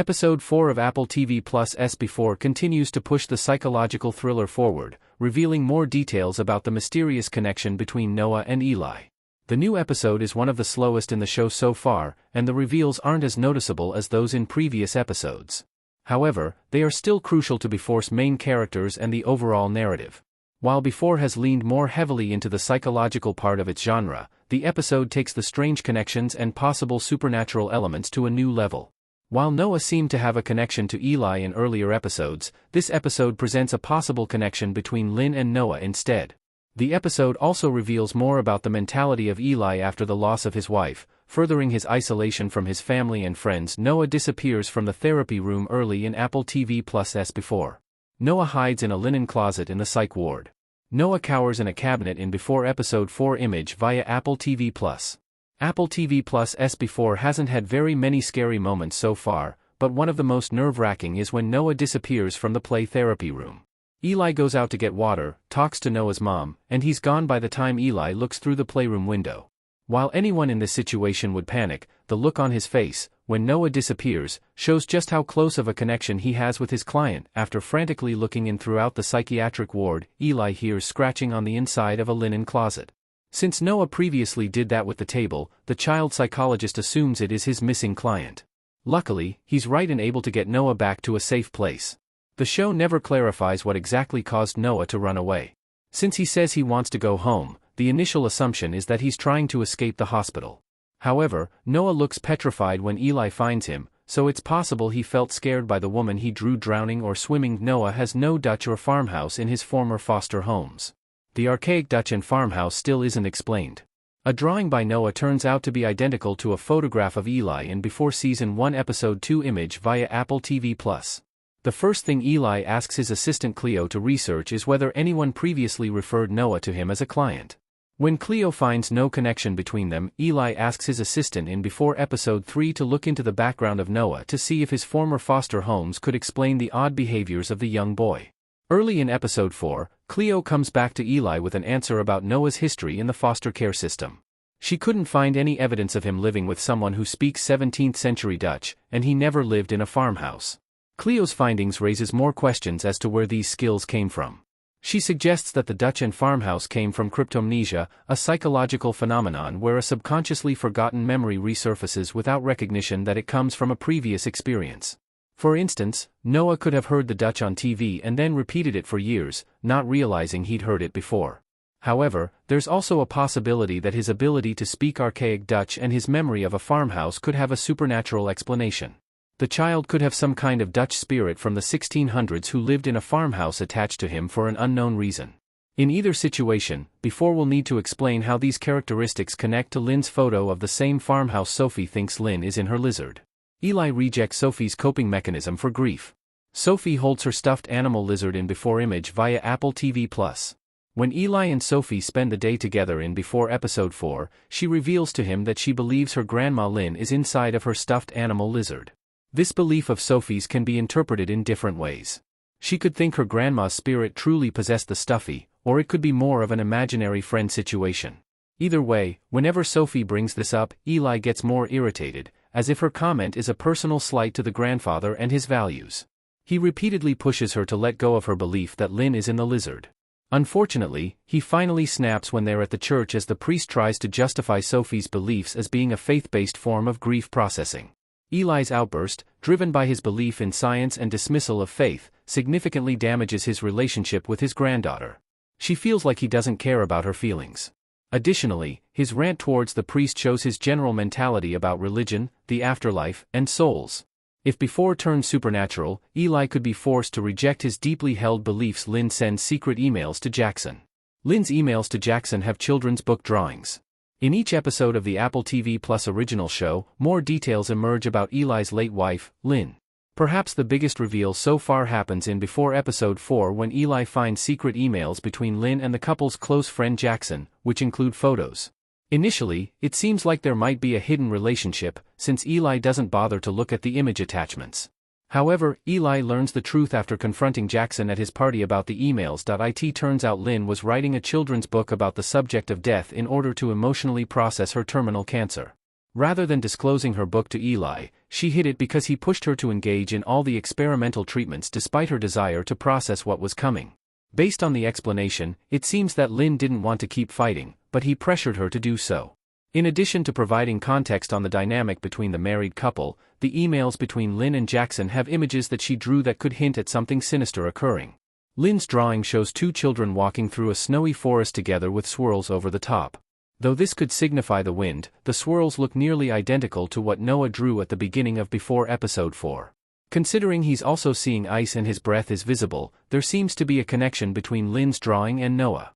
Episode 4 of Apple TV Plus' Before continues to push the psychological thriller forward, revealing more details about the mysterious connection between Noah and Eli. The new episode is one of the slowest in the show so far, and the reveals aren't as noticeable as those in previous episodes. However, they are still crucial to Before's main characters and the overall narrative. While Before has leaned more heavily into the psychological part of its genre, the episode takes the strange connections and possible supernatural elements to a new level. While Noah seemed to have a connection to Eli in earlier episodes, this episode presents a possible connection between Lynn and Noah instead. The episode also reveals more about the mentality of Eli after the loss of his wife, furthering his isolation from his family and friends. Noah disappears from the therapy room early in Apple TV Plus' Before. Noah hides in a linen closet in the psych ward. Noah cowers in a cabinet in Before Episode 4 image via Apple TV Plus. Apple TV Plus' Before hasn't had very many scary moments so far, but one of the most nerve-wracking is when Noah disappears from the play therapy room. Eli goes out to get water, talks to Noah's mom, and he's gone by the time Eli looks through the playroom window. While anyone in this situation would panic, the look on his face, when Noah disappears, shows just how close of a connection he has with his client. After frantically looking in throughout the psychiatric ward, Eli hears scratching on the inside of a linen closet. Since Noah previously did that with the table, the child psychologist assumes it is his missing client. Luckily, he's right and able to get Noah back to a safe place. The show never clarifies what exactly caused Noah to run away. Since he says he wants to go home, the initial assumption is that he's trying to escape the hospital. However, Noah looks petrified when Eli finds him, so it's possible he felt scared by the woman he drew drowning or swimming. Noah has no Dutch or farmhouse in his former foster homes. The archaic Dutch and farmhouse still isn't explained. A drawing by Noah turns out to be identical to a photograph of Eli in Before Season 1 Episode 2 image via Apple TV Plus. The first thing Eli asks his assistant Cleo to research is whether anyone previously referred Noah to him as a client. When Cleo finds no connection between them, Eli asks his assistant in Before Episode 3 to look into the background of Noah to see if his former foster homes could explain the odd behaviors of the young boy. Early in Episode 4, Cleo comes back to Eli with an answer about Noah's history in the foster care system. She couldn't find any evidence of him living with someone who speaks 17th century Dutch, and he never lived in a farmhouse. Cleo's findings raises more questions as to where these skills came from. She suggests that the Dutch and farmhouse came from cryptomnesia, a psychological phenomenon where a subconsciously forgotten memory resurfaces without recognition that it comes from a previous experience. For instance, Noah could have heard the Dutch on TV and then repeated it for years, not realizing he'd heard it before. However, there's also a possibility that his ability to speak archaic Dutch and his memory of a farmhouse could have a supernatural explanation. The child could have some kind of Dutch spirit from the 1600s who lived in a farmhouse attached to him for an unknown reason. In either situation, Before will need to explain how these characteristics connect to Lynn's photo of the same farmhouse. Sophie thinks Lynn is in her lizard. Eli rejects Sophie's coping mechanism for grief. Sophie holds her stuffed animal lizard in Before image via Apple TV Plus. When Eli and Sophie spend the day together in Before Episode 4, she reveals to him that she believes her grandma Lynn is inside of her stuffed animal lizard. This belief of Sophie's can be interpreted in different ways. She could think her grandma's spirit truly possessed the stuffy, or it could be more of an imaginary friend situation. Either way, whenever Sophie brings this up, Eli gets more irritated, as if her comment is a personal slight to the grandfather and his values. He repeatedly pushes her to let go of her belief that Lynn is in the lizard. Unfortunately, he finally snaps when they're at the church as the priest tries to justify Sophie's beliefs as being a faith-based form of grief processing. Eli's outburst, driven by his belief in science and dismissal of faith, significantly damages his relationship with his granddaughter. She feels like he doesn't care about her feelings. Additionally, his rant towards the priest shows his general mentality about religion, the afterlife, and souls. If Before turned supernatural, Eli could be forced to reject his deeply held beliefs. Lynn sends secret emails to Jackson. Lynn's emails to Jackson have children's book drawings. In each episode of the Apple TV Plus original show, more details emerge about Eli's late wife, Lynn. Perhaps the biggest reveal so far happens in Before Episode 4 when Eli finds secret emails between Lynn and the couple's close friend Jackson, which include photos. Initially, it seems like there might be a hidden relationship, since Eli doesn't bother to look at the image attachments. However, Eli learns the truth after confronting Jackson at his party about the emails. It turns out Lynn was writing a children's book about the subject of death in order to emotionally process her terminal cancer. Rather than disclosing her book to Eli, she hid it because he pushed her to engage in all the experimental treatments despite her desire to process what was coming. Based on the explanation, it seems that Lynn didn't want to keep fighting, but he pressured her to do so. In addition to providing context on the dynamic between the married couple, the emails between Lynn and Jackson have images that she drew that could hint at something sinister occurring. Lynn's drawing shows two children walking through a snowy forest together with swirls over the top. Though this could signify the wind, the swirls look nearly identical to what Noah drew at the beginning of before episode 4. Considering he's also seeing ice and his breath is visible, there seems to be a connection between Lynn's drawing and Noah.